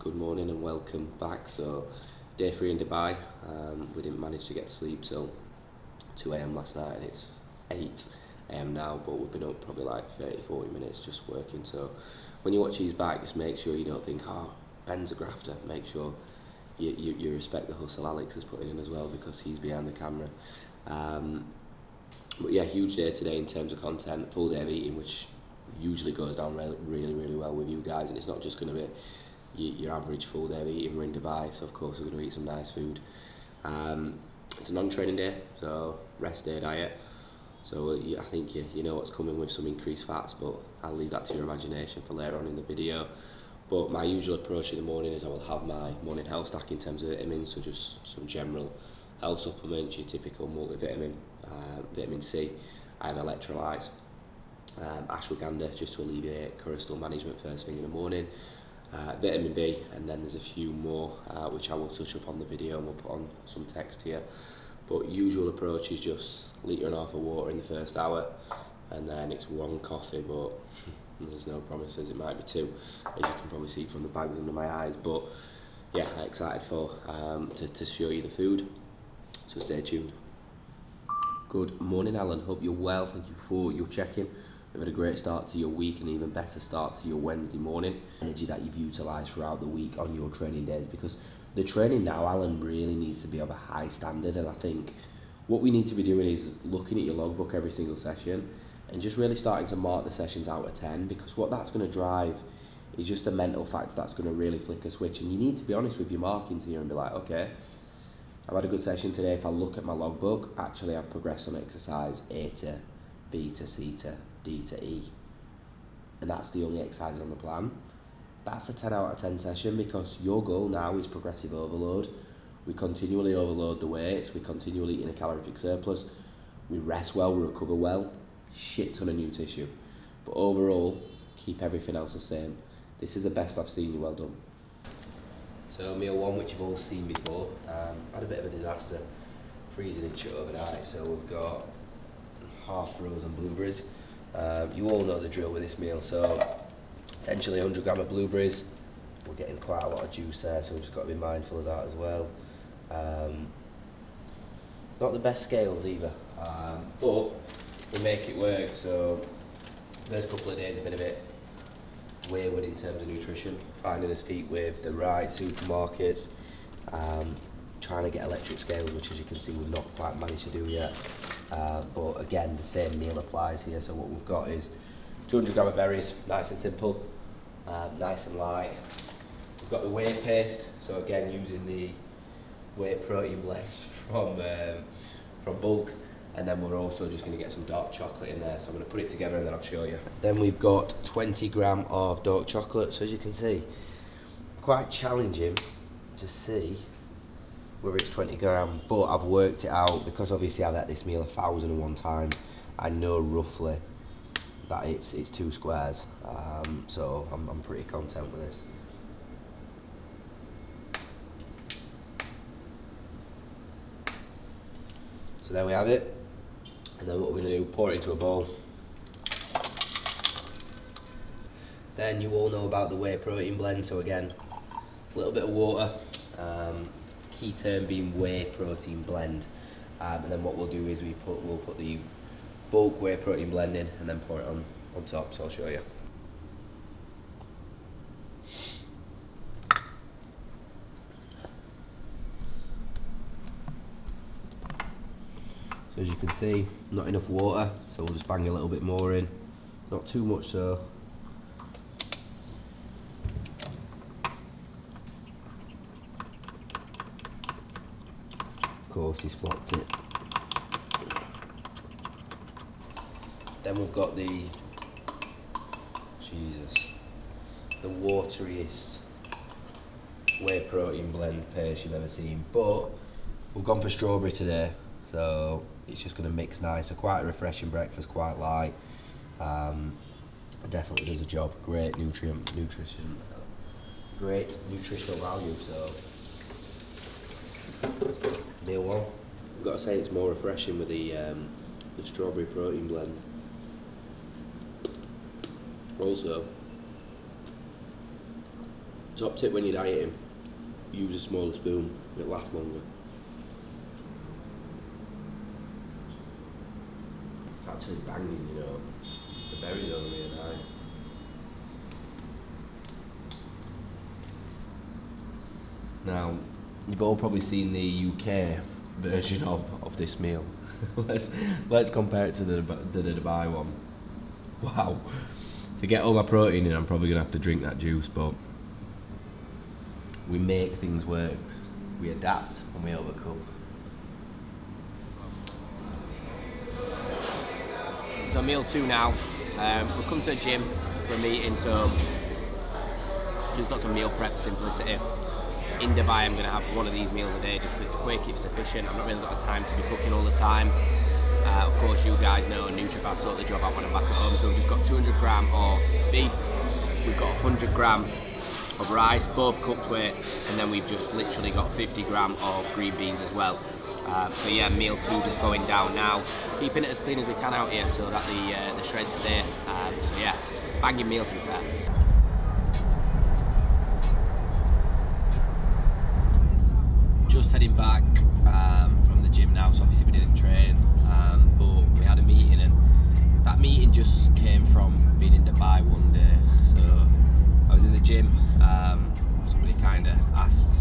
Good morning and welcome back. So, day 3 in Dubai. We didn't manage to get to sleep till 2 a.m. last night, and it's 8 a.m. now, but we've been up probably like 30-40 minutes just working. So, when you watch these back, just make sure you don't think, oh, Ben's a grafter. Make sure you respect the hustle Alex has put in as well, because he's behind the camera. But yeah, huge day today in terms of content, full day of eating, which usually goes down really well with you guys, and it's not just going to be your average full day of eating. We're in Dubai, so of course we're going to eat some nice food. It's a non-training day, so rest day diet. So I think you know what's coming with some increased fats, but I'll leave that to your imagination for later on in the video. But my usual approach in the morning is I will have my morning health stack in terms of vitamins, so just some general health supplements, your typical multivitamin, vitamin C, I have electrolytes, ashwagandha just to alleviate cholesterol management first thing in the morning, vitamin B, and then there's a few more which I will touch up on the video and we'll put on some text here. But usual approach is just 1.5 litres of water in the first hour, and then it's 1 coffee, but there's no promises, it might be 2, as you can probably see from the bags under my eyes. But yeah, I'm excited for to show you the food, so stay tuned. Good morning, Alan. Hope you're well. Thank you for your check-in. We've had a great start to your week, and even better start to your Wednesday morning. Energy that you've utilised throughout the week on your training days, because the training now, Alan, really needs to be of a high standard. And I think what we need to be doing is looking at your logbook every single session and just really starting to mark the sessions out of 10, because what that's going to drive is just a mental factor that's going to really flick a switch. And you need to be honest with your markings here and be like, okay, I've had a good session today. If I look at my logbook, actually I've progressed on exercise A to B to C to D to E, and that's the only exercise on the plan. That's a 10 out of 10 session, because your goal now is progressive overload. We continually overload the weights, we continually eat in a calorific surplus, we rest well, we recover well, shit ton of new tissue. But overall, keep everything else the same. This is the best I've seen you, well done. So meal 1, which you've all seen before, had a bit of a disaster, freezing it shut overnight. So we've got half frozen blueberries. You all know the drill with this meal. So essentially 100 gram of blueberries. We're getting quite a lot of juice there, so we've just got to be mindful of that as well. Not the best scales either, but we make it work. So first couple of days have been a bit wayward in terms of nutrition, finding his feet with the right supermarkets, trying to get electric scales, which as you can see we've not quite managed to do yet. But again, the same meal applies here. So what we've got is 200 gram of berries, nice and simple, nice and light. We've got the whey paste, so again using the whey protein blend from Bulk, and then we're also just going to get some dark chocolate in there. So I'm going to put it together and then I'll show you. Then we've got 20 gram of dark chocolate. So as you can see, quite challenging to see whether it's 20 gram, but I've worked it out, because obviously I've had this meal 1,001 times. I know roughly that it's 2 squares, so I'm pretty content with this. So there we have it, and then what we're going to do, pour it into a bowl. Then you all know about the whey protein blend, so again, a little bit of water, key term being whey protein blend, and then what we'll do is we'll put the Bulk whey protein blend in and then pour it on top, so I'll show you. So as you can see, not enough water, so we'll just bang a little bit more in, not too much so. Of course he's flopped it. Then we've got the wateriest whey protein blend paste you've ever seen, but we've gone for strawberry today, so it's just going to mix nice. So quite a refreshing breakfast, quite light. It definitely does a job. Great nutritional value. So meal 1, I've got to say it's more refreshing with the strawberry protein blend. Also, Top tip when you're dieting, use a smaller spoon, it'll last longer. It's actually banging, you know. The berries are really nice. Now, you've all probably seen the UK version of this meal. let's compare it to the Dubai one. Wow. To get all my protein in, I'm probably gonna have to drink that juice, but we make things work. We adapt and we overcome. So meal 2 now. We've come to the gym for a meeting, so just got some meal prep simplicity. In Dubai, I'm going to have one of these meals a day, just it's quick, it's sufficient. I've not really got the time to be cooking all the time. Of course, you guys know NutriFast sort the job out when I'm back at home. So we've just got 200 gram of beef, we've got 100 gram of rice, both cooked weight, and then we've just literally got 50 gram of green beans as well. So yeah, meal 2 just going down now. Keeping it as clean as we can out here so that the shreds stay. So yeah, banging meal to be fair. Just heading back from the gym now, so obviously we didn't train, but we had a meeting, and that meeting just came from being in Dubai one day. So I was in the gym, somebody kind of asked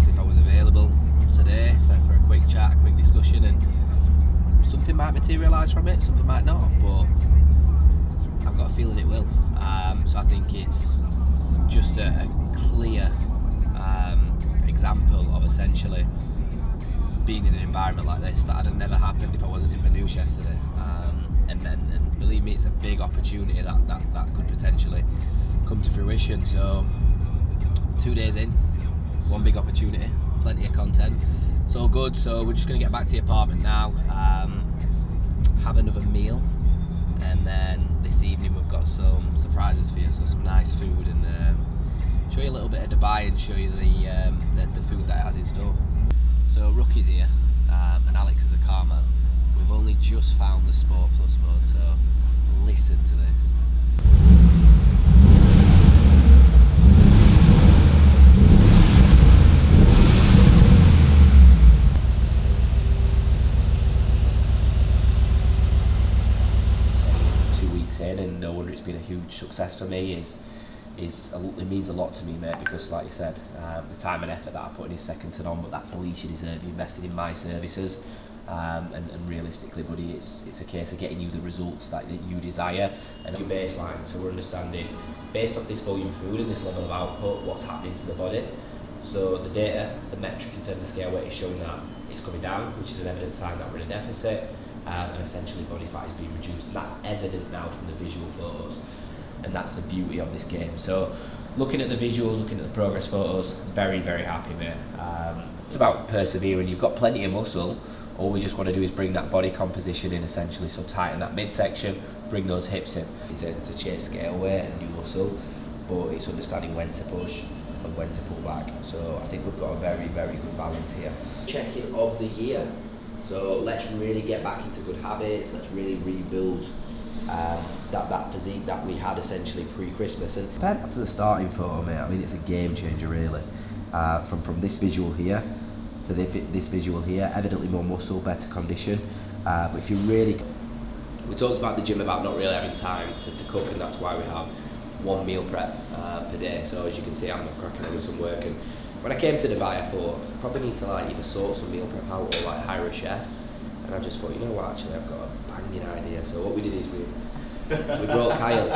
if I was available today for a quick chat, a quick discussion, and something might materialise from it, something might not, but I've got a feeling it will. So I think it's just a clear example of essentially being in an environment like this that had never happened if I wasn't in Manouche yesterday. And believe me, it's a big opportunity that could potentially come to fruition. So 2 days in, one big opportunity, plenty of content, so good. So we're just going to get back to the apartment now, have another meal, and then this evening we've got some surprises for you, so some nice food, and show you a little bit of Dubai and show you the food that it has in store. So Rookie's here, and Alex is a car man. We've only just found the Sport Plus mode, so listen to this. So 2 weeks in, and no wonder it's been a huge success for me. It means a lot to me, mate, because like you said, the time and effort that I put in is second to none, but that's the least you deserve. You invested in my services, and realistically, buddy, it's a case of getting you the results that you desire, and your baseline. So we're understanding, based off this volume of food and this level of output, what's happening to the body. So the data, the metric in terms of scale weight is showing that it's coming down, which is an evident sign that we're in a deficit, and essentially body fat is being reduced, and that's evident now from the visual photos. And that's the beauty of this game. So looking at the visuals, looking at the progress photos, very, very happy, mate. It's about persevering. You've got plenty of muscle. All we just want to do is bring that body composition in, essentially. So tighten that midsection, bring those hips in. To chase scale weight and new muscle, but it's understanding when to push and when to pull back. So I think we've got a very, very good balance here. Check-in of the year. So let's really get back into good habits. Let's really rebuild that physique that we had essentially pre-Christmas. And compared to the starting photo, mate, I mean, it's a game changer really. From this visual here to this visual here, evidently more muscle, better condition. But if you really, we talked about the gym about not really having time to cook, and that's why we have one meal prep per day. So as you can see, I'm cracking on with some work. And when I came to Dubai, I thought I probably need to like either sort some meal prep out or like hire a chef. And I just thought, you know what, actually I've got a banging idea. So what we did is we brought Kyle,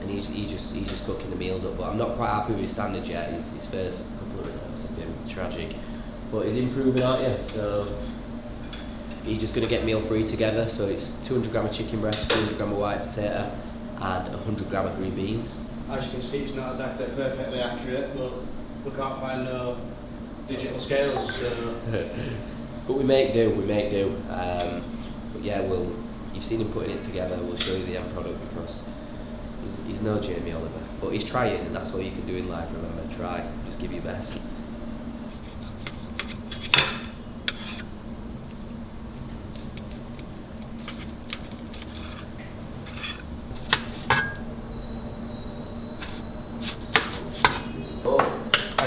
and he's just cooking the meals up. But I'm not quite happy with his standards yet. His first couple of attempts have been tragic, but he's improving, aren't you? So he's just going to get meal 3 together. So it's 200 gram of chicken breast, 200 gram of white potato, and 100 gram of green beans. As you can see, it's not exactly perfectly accurate, but we can't find no digital scales. So. But we make do. But yeah, you've seen him putting it together. We'll show you the end product, because he's no Jamie Oliver, but he's trying, and that's all you can do in life. Remember, try, just give your best.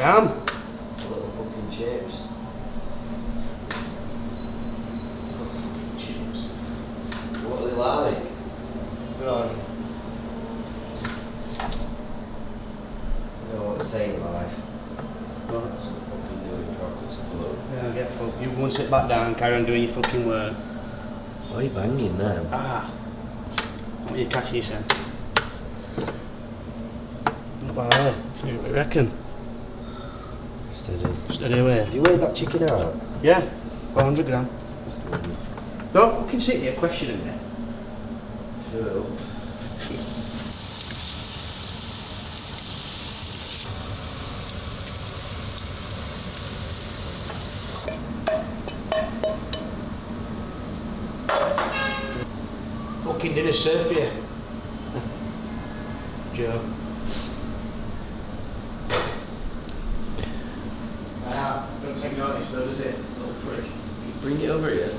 am. Little fucking chips. Little fucking chips. What are they like? Right. You know what to say in life. What? That's what I'm fucking doing, chocolates and blood. Yeah, get fucked. You won't sit back down, carry on doing your fucking work. Why are you banging them? Ah. What are you catching, son? Not bad, are they? You reckon? Steady. Steady away. Have you weighed that chicken out? Yeah, 400 gram. Don't fucking sit here questioning me. Shut up. Fucking dinner served for you. Joe. Don't take notice though, does it? Little prick. Bring it over here.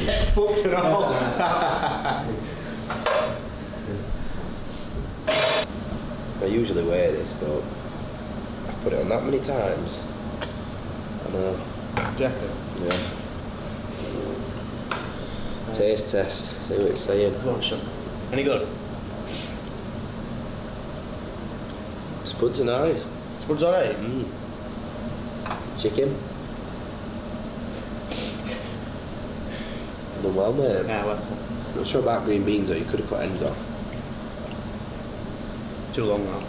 Get fucked at all. I usually wear this, but I've put it on that many times. I know. Jacket. Yeah. Taste test. See what it's saying. Go on, son. Any good? Spuds are nice. Spuds alright? Chicken. Done well, mate. Yeah, well, Not sure about green beans though. You could have cut ends off. too long now.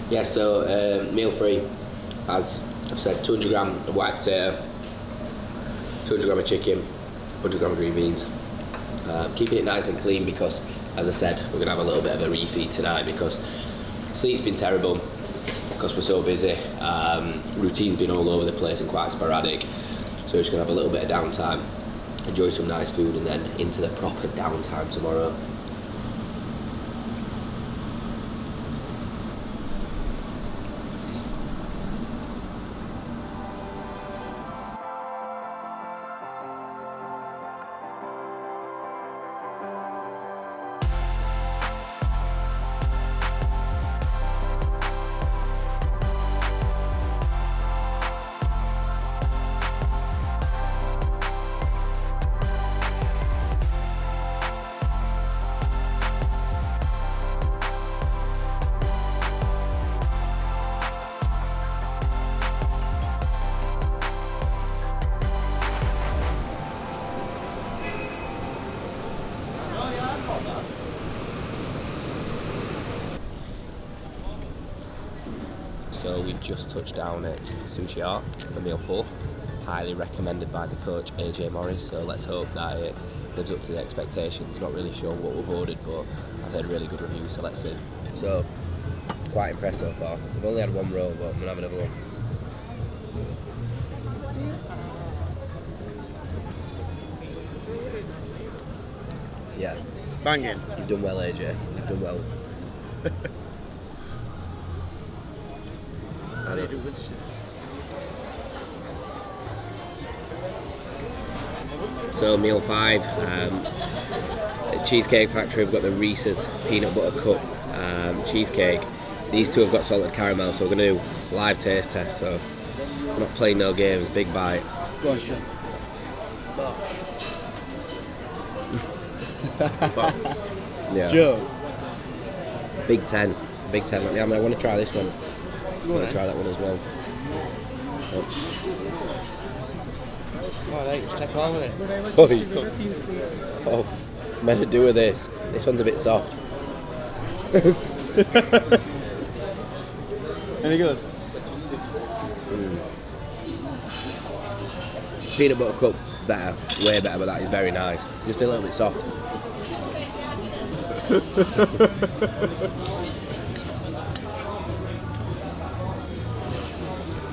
Yeah. So meal free, as I've said, 200 gram of white potato, 200 gram of chicken, 100 gram of green beans. Keeping it nice and clean because, as I said, we're gonna have a little bit of a refeed tonight because sleep's been terrible because we're so busy. Routine's been all over the place and quite sporadic. So we're just gonna have a little bit of downtime, enjoy some nice food, and then into the proper downtime tomorrow. So we just touched down at Sushi Art for meal 4, highly recommended by the coach AJ Morris, so let's hope that it lives up to the expectations. Not really sure what we've ordered, but I've heard really good reviews, so let's see. So, quite impressed so far. We've only had one roll, but I'm going to have another one. Yeah, Banging. you've done well, AJ. You've done well. How do you do this? So meal 5, at Cheesecake Factory we've got the Reese's Peanut Butter Cup cheesecake. These two have got salted caramel, so we're going to do live taste test, so we're not playing no games, big bite. Go on, Sean. Yeah. Joe. Big 10. Big 10. I want to try this one. I Go want on, to try that one as well. Alright, just take on with it. Oh, meant to do with this. This one's a bit soft. Any good? Peanut butter cup, better, way better, but that is very nice. Just a little bit soft.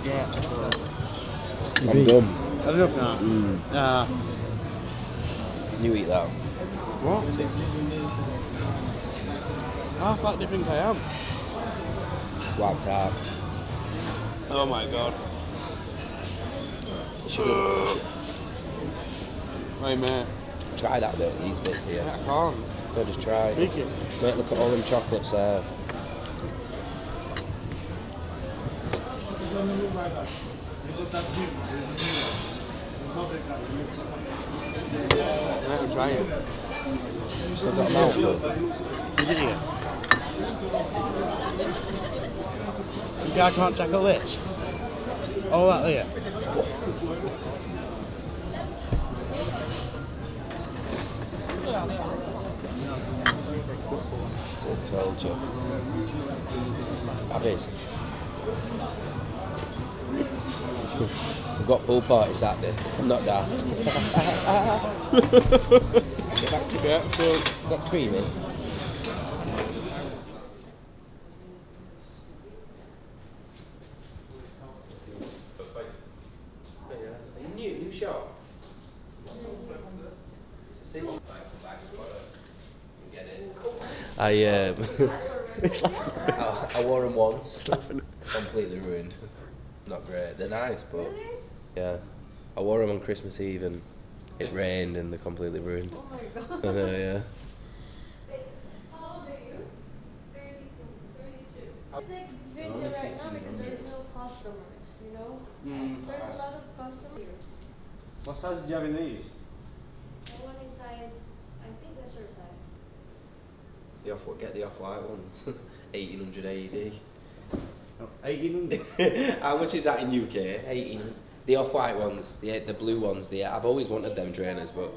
Yeah. I'm done. Had enough now? Nah. You eat that. What? How fat do you think I am? Wow, tart. Oh my god. Hey mate. Try that bit, these bits here. I can't. No, just try. Make it. Mate, look at all them chocolates there. Let me try it. Still got a mouthful. Is it here? The guy can't tackle this. All that there. Told you. Have it. We've got pool parties Saturday. I'm not daft. Get cream in. New shop. I wore them once. Completely ruined. Not great. They're nice, but yeah. I wore them on Christmas Eve and it rained and they're completely ruined. Oh my god. I know, yeah. How old are you? 32. 32. Take video right now because there is no customers, you know? There's a lot of customers. What size do you have in these? I want a size, I think that's your size. Get the off-white ones. 1800 AED. 1800? How much is that in UK? 18. The off-white ones, the blue ones. I've always wanted them trainers, but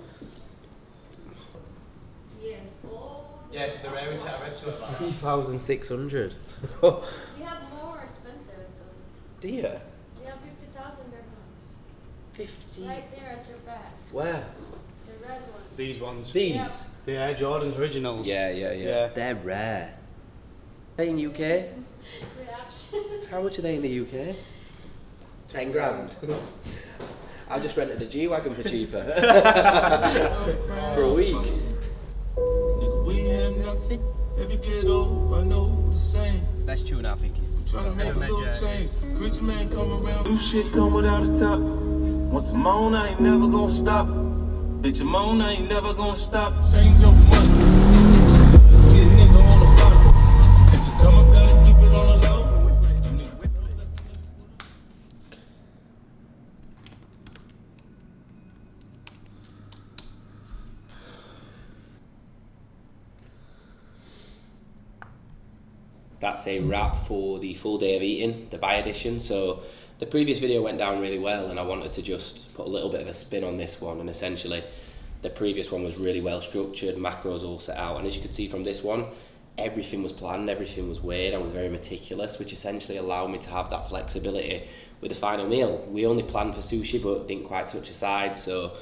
Yes. Oh. Yeah, the rarity I read so far. 3,600. You have more expensive though. Do you? You have 50,000 dirhams. 50. Right there at your back. Where? The red one. These ones. These? Yeah. The Air Jordans originals. Yeah. They're rare. Are they in UK? Reaction. How much are they in the UK? 10 grand. I just rented a G-Wagon for cheaper. For a week. Nigga, we ain't nothing. If you get old, I know the same. Best tune I think is. Tryna make a little change. Preacher man come around. New shit come without a top. Once I'm on, I ain't never gonna stop. Bitch, I'm on, I ain't never gonna stop. Change your money. See a nigga on the block. Bitch, you come up, gotta keep it on the low. That's a wrap for the full day of eating, the buy edition. So the previous video went down really well and I wanted to just put a little bit of a spin on this one, and essentially the previous one was really well structured, macros all set out, and as you can see from this one, everything was planned, everything was weighed, I was very meticulous, which essentially allowed me to have that flexibility with the final meal. We only planned for sushi but didn't quite touch a side, so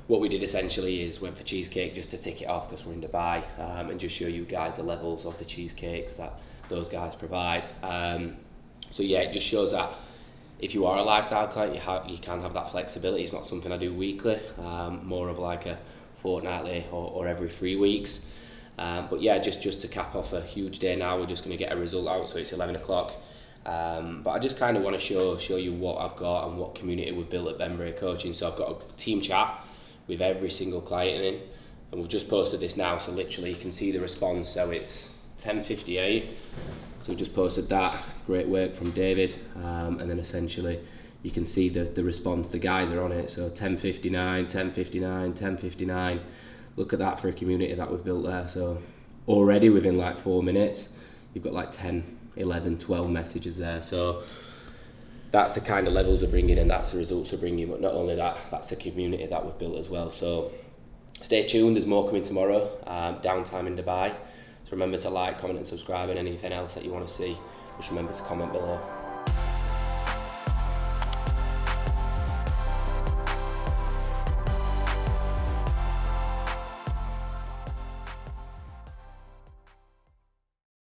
what we did essentially is went for cheesecake just to tick it off because we're in Dubai, and just show you guys the levels of the cheesecakes that those guys provide. So yeah, it just shows that if you are a lifestyle client, you can have that flexibility. It's not something I do weekly, more of like a fortnightly or every 3 weeks. But yeah, just to cap off a huge day now, we're just going to get a result out, so it's 11 o'clock. But I just kind of want to show you what I've got and what community we've built at Benbury Coaching. So I've got a team chat with every single client in, and we've just posted this now, so literally you can see the response. So it's 10:58, so we just posted that. Great work from David, and then essentially you can see the response. The guys are on it, so 10:59, 10:59, 10:59. Look at that for a community that we've built there. So already within like 4 minutes you've got like 10, 11, 12 messages there. So that's the kind of levels we're bringing in, that's the results we're bringing, but not only that, that's the community that we've built as well. So stay tuned, there's more coming tomorrow. Downtime in Dubai. So remember to like, comment and subscribe, and anything else that you want to see, just remember to comment below.